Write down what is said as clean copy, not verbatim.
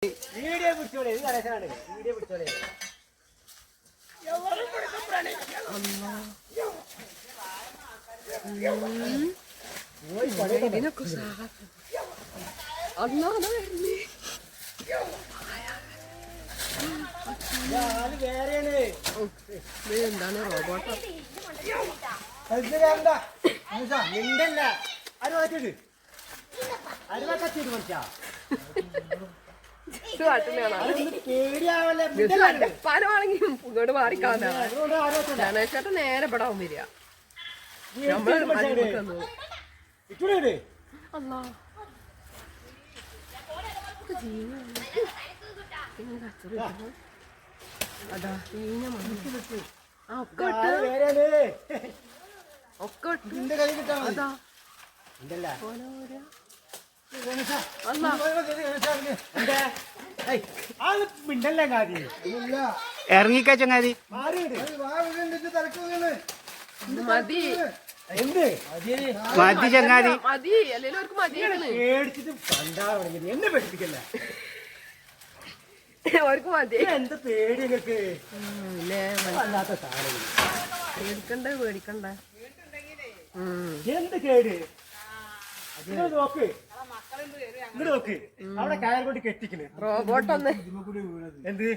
video പിടിച്ചോളെ ഇത് കലശാണ് video പിടിച്ചോളെ ഇതിനൊക്കെ എന്താണ് റോബോട്ടോ നിണ്ടല്ല അരുവാറ്റിട്ട് അരുവാക്കത്തിട്ട് മനുഷ്യ പലമാണെങ്കിൽ ഇങ്ങോട്ട് മാറിക്കാവുന്ന ഗണേശേട്ടൻ നേരെ പെടാൻ വരിക അതാ ഒക്കെ അതാ ഇറങ്ങിക്ക ചങ്ങാതി മതി മതി ചങ്ങാതി മതി അല്ലെങ്കിൽ അവർക്ക് മതിയായിരുന്നു എന്നെ പഠിപ്പിക്കല്ല അവർക്ക് മതി എന്താ പേടി നിങ്ങൾക്ക് അല്ലാത്ത പേടിക്കണ്ടേ പേടിക്കണ്ടേ എന്ത് കേട് നോക്ക് ഇങ്ങോട്ട് നോക്ക് അവിടെ കയർ കൊണ്ട് കെട്ടിക്കണ് റോബോട്ടൊന്ന് എന്ത്